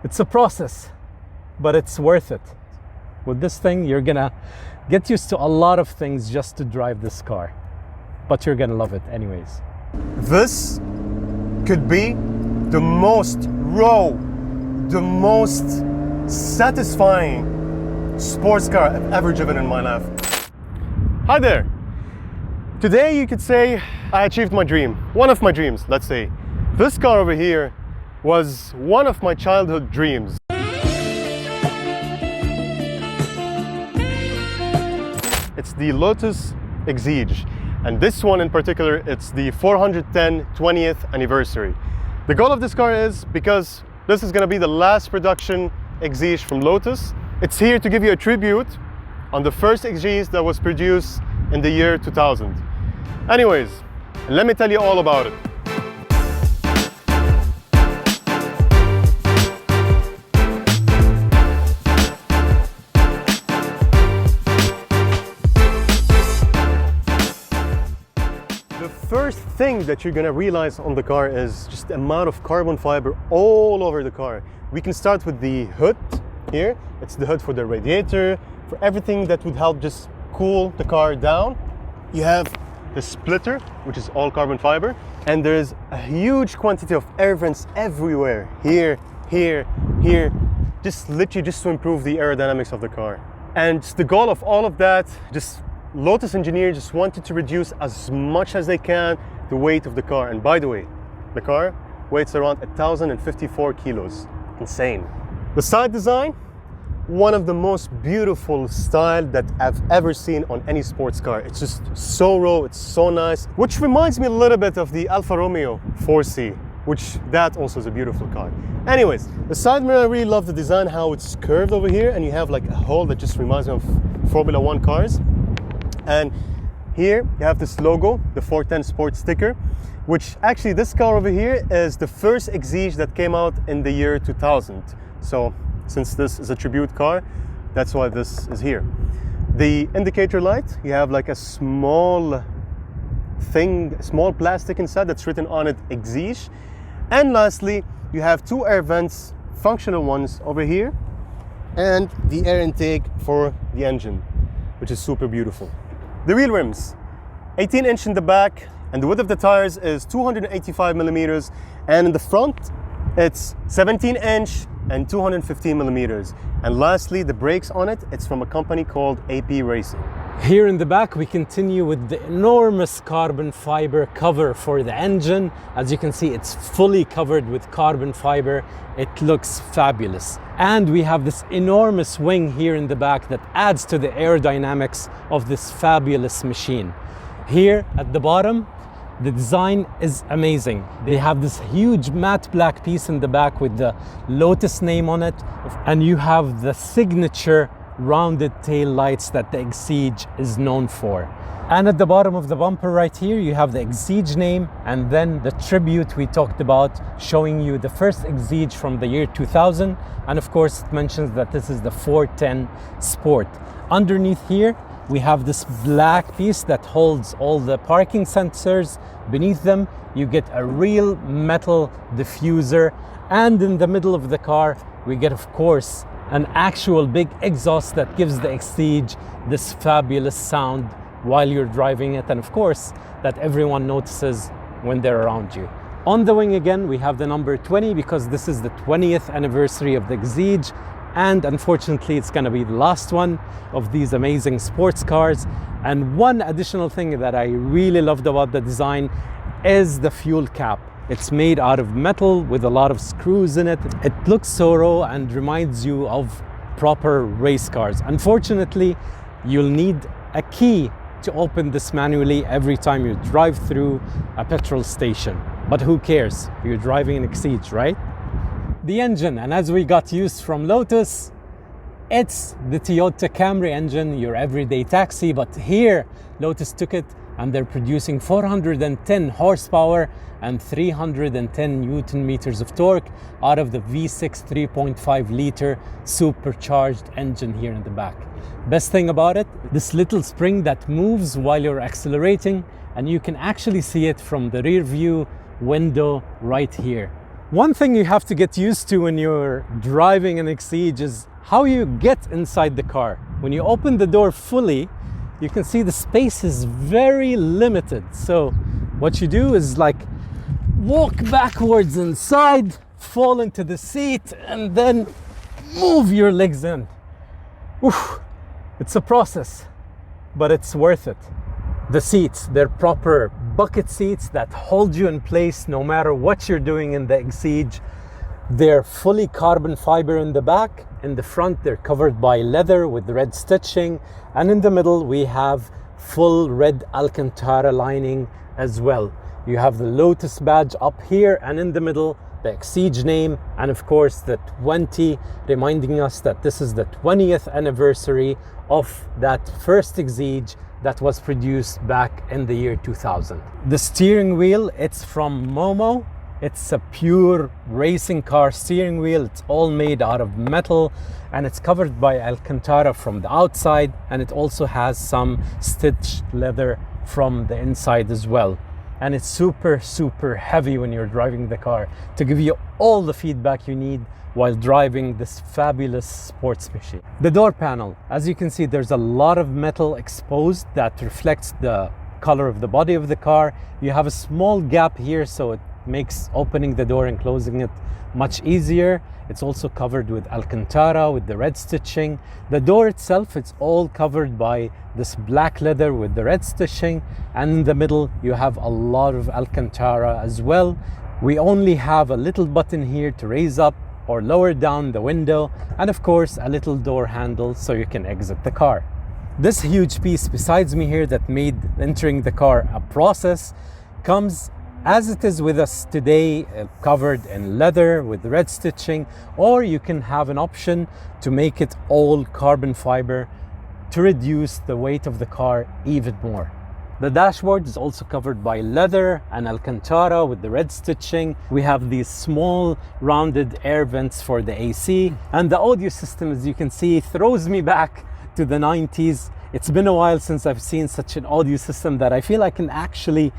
It's a process, but it's worth it. With this thing, you're gonna get used to a lot of things just to drive this car, but you're gonna love it anyways. This could be the most raw, the most satisfying sports car I've ever driven in my life. Hi there. Today you could say I achieved my dream, one of my dreams, let's say. This car over here was one of my childhood dreams. It's the Lotus Exige, and this one in particular, it's the 410 20th anniversary. The goal of this car is, because this is going to be the last production Exige from Lotus, it's here to give you a tribute on the first Exige that was produced in the year 2000. Anyways, let me tell you all about it. The first thing that you're gonna realize on the car is just the amount of carbon fiber all over the car. We can start with the hood here. It's the hood for the radiator, for everything that would help just cool the car down. You have the splitter, which is all carbon fiber, and there's a huge quantity of air vents everywhere. Here, here, here, just literally just to improve the aerodynamics of the car. And the goal of all of that, just Lotus engineers just wanted to reduce as much as they can the weight of the car. And by the way, the car weighs around 1,054 kilos. Insane. The side design, one of the most beautiful style that I've ever seen on any sports car. It's just so raw, it's so nice, which reminds me a little bit of the Alfa Romeo 4C, which that also is a beautiful car. Anyways, the side mirror, I really love the design, how it's curved over here, and you have like a hole that just reminds me of Formula 1 cars. And here you have this logo, the 410 Sport sticker, which actually this car over here is the first Exige that came out in the year 2000. So since this is a tribute car, that's why this is here. The indicator light, you have like a small thing, small plastic inside that's written on it Exige. And lastly, you have two air vents, functional ones over here, and the air intake for the engine, which is super beautiful. The wheel rims, 18-inch in the back, and the width of the tires is 285 millimeters, and in the front, it's 17-inch and 215 millimeters. And lastly, the brakes on it, it's from a company called AP Racing. Here in the back, we continue with the enormous carbon fiber cover for the engine. As you can see, it's fully covered with carbon fiber. It looks fabulous. And we have this enormous wing here in the back that adds to the aerodynamics of this fabulous machine. Here at the bottom, the design is amazing. They have this huge matte black piece in the back with the Lotus name on it. And you have the signature rounded tail lights that the Exige is known for. And at the bottom of the bumper right here, you have the Exige name, and then the tribute we talked about, showing you the first Exige from the year 2000. And of course, it mentions that this is the 410 Sport. Underneath here, we have this black piece that holds all the parking sensors. Beneath them, you get a real metal diffuser. And in the middle of the car, we get, of course, an actual big exhaust that gives the Exige this fabulous sound while you're driving it, and of course that everyone notices when they're around you. On the wing again, we have the number 20 because this is the 20th anniversary of the Exige, and unfortunately it's going to be the last one of these amazing sports cars. And one additional thing that I really loved about the design is the fuel cap. It's made out of metal with a lot of screws in it. It looks so raw and reminds you of proper race cars. Unfortunately, you'll need a key to open this manually every time you drive through a petrol station. But who cares? You're driving an Exige, right? The engine, and as we got used from Lotus, it's the Toyota Camry engine, your everyday taxi, but here Lotus took it and they're producing 410 horsepower and 310 Newton meters of torque out of the V6 3.5 liter supercharged engine here in the back. Best thing about it, this little spring that moves while you're accelerating, and you can actually see it from the rear view window right here. One thing you have to get used to when you're driving an Exige is how you get inside the car. When you open the door fully, you can see the space is very limited. So what you do is like walk backwards inside, fall into the seat, and then move your legs in. Oof. It's a process, but it's worth it. The seats, they're proper bucket seats that hold you in place no matter what you're doing in the Exige. They're fully carbon fiber in the back. In the front, they're covered by leather with red stitching. And in the middle, we have full red Alcantara lining as well. You have the Lotus badge up here, and in the middle, the Exige name, and of course the 20, reminding us that this is the 20th anniversary of that first Exige that was produced back in the year 2000. The steering wheel, it's from Momo. It's a pure racing car steering wheel. It's all made out of metal, and it's covered by Alcantara from the outside, and it also has some stitched leather from the inside as well. And it's super, super heavy when you're driving the car to give you all the feedback you need while driving this fabulous sports machine. The door panel, as you can see, there's a lot of metal exposed that reflects the color of the body of the car. You have a small gap here, so it makes opening the door and closing it much easier. It's also covered with Alcantara with the red stitching. The door itself, it's all covered by this black leather with the red stitching, and in the middle you have a lot of Alcantara as well. We only have a little button here to raise up or lower down the window, and of course a little door handle so you can exit the car. This huge piece besides me here that made entering the car a process comes as it is with us today, covered in leather with red stitching, or you can have an option to make it all carbon fiber to reduce the weight of the car even more. The dashboard is also covered by leather and Alcantara with the red stitching. We have these small rounded air vents for the AC, and the audio system, as you can see, throws me back to the 90s. It's been a while since I've seen such an audio system that I feel I can actually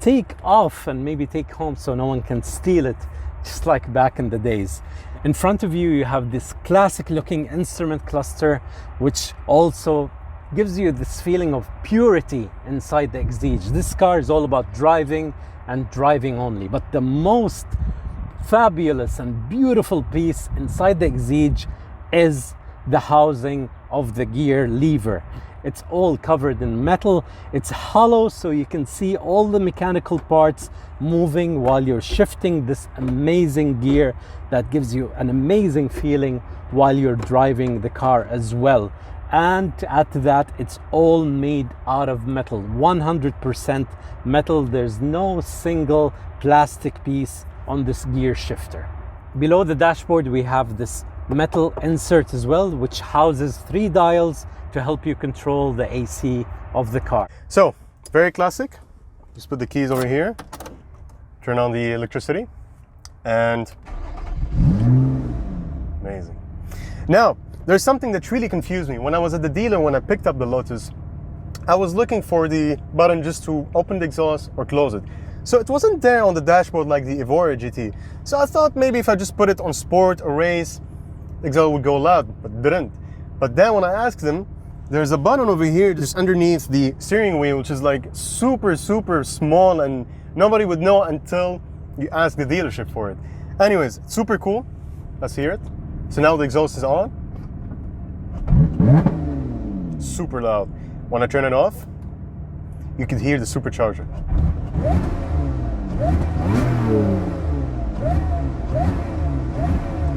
take off and maybe take home so no one can steal it, just like back in the days. In front of you, you have this classic looking instrument cluster, which also gives you this feeling of purity inside the Exige. This car is all about driving and driving only, but the most fabulous and beautiful piece inside the Exige is the housing of the gear lever. It's all covered in metal. It's hollow, so you can see all the mechanical parts moving while you're shifting this amazing gear that gives you an amazing feeling while you're driving the car as well. And to add to that, it's all made out of metal, 100% metal. There's no single plastic piece on this gear shifter. Below the dashboard, we have this metal insert as well, which houses 3 dials to help you control the AC of the car. So, very classic. Just put the keys over here, turn on the electricity, and amazing. Now, there's something that really confused me. When I was at the dealer, when I picked up the Lotus, I was looking for the button just to open the exhaust or close it. So it wasn't there on the dashboard like the Evora GT. So I thought maybe if I just put it on sport or race, the exhaust would go loud, but it didn't. But then when I asked them, there's a button over here just underneath the steering wheel, which is like super, super small, and nobody would know until you ask the dealership for it. Anyways, super cool. Let's hear it. So now the exhaust is on. Super loud. When I turn it off, you can hear the supercharger.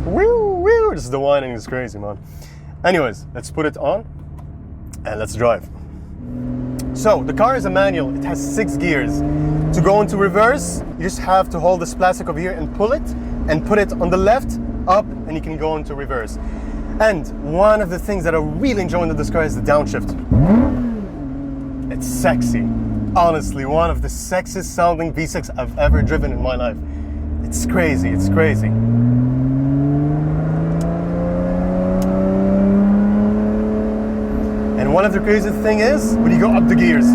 Woo, woo. This is the whining, is crazy, man. Anyways, let's put it on and let's drive. So the car is a manual. It has 6 gears. To go into reverse, you just have to hold this plastic over here and pull it and put it on the left, up, and you can go into reverse. And one of the things that I really enjoy in this car is the downshift. It's sexy. Honestly, one of the sexiest sounding V6 I've ever driven in my life. It's crazy, it's crazy. And one of the craziest thing is when you go up the gears.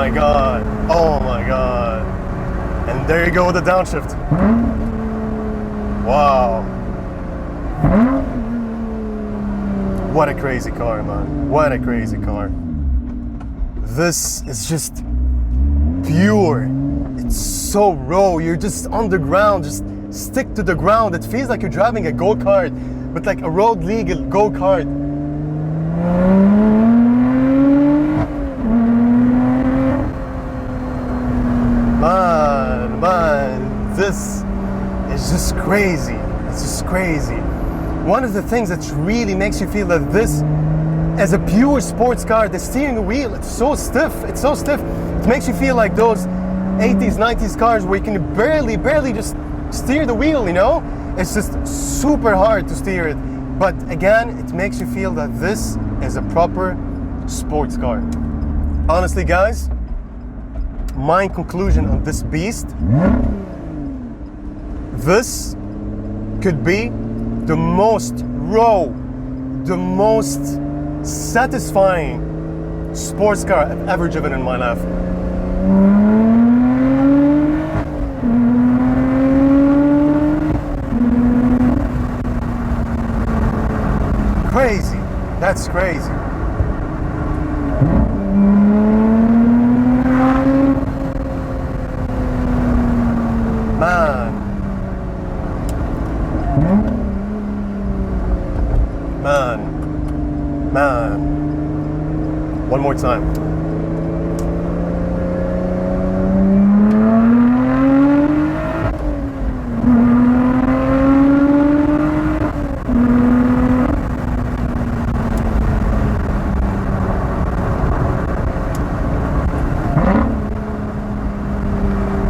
my god. Oh my god. And there you go with the downshift. Wow. What a crazy car, man. What a crazy car. This is just pure. It's so raw. You're just on the ground, just stick to the ground. It feels like you're driving a go-kart, but like a road legal go-kart. Man, this is just crazy. It's just crazy. One of the things that really makes you feel that this is a pure sports car, the steering wheel, it's so stiff. It's so stiff. It makes you feel like those 80s, 90s cars where you can barely just steer the wheel, you know? It's just super hard to steer it. But again, it makes you feel that this is a proper sports car. Honestly, guys, my conclusion on this beast, this could be the most raw, the most satisfying sports car I've ever driven in my life. Crazy. That's crazy. Man. One more time.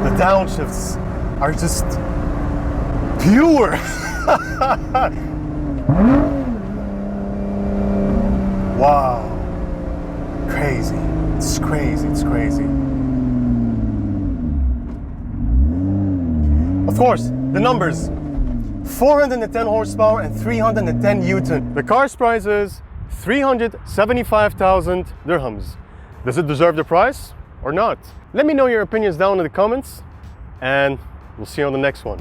The downshifts are just pure. Wow. Crazy. It's crazy. It's crazy. Of course, the numbers. 410 horsepower and 310 Newton. The car's price is 375,000 dirhams. Does it deserve the price or not? Let me know your opinions down in the comments, and we'll see you on the next one.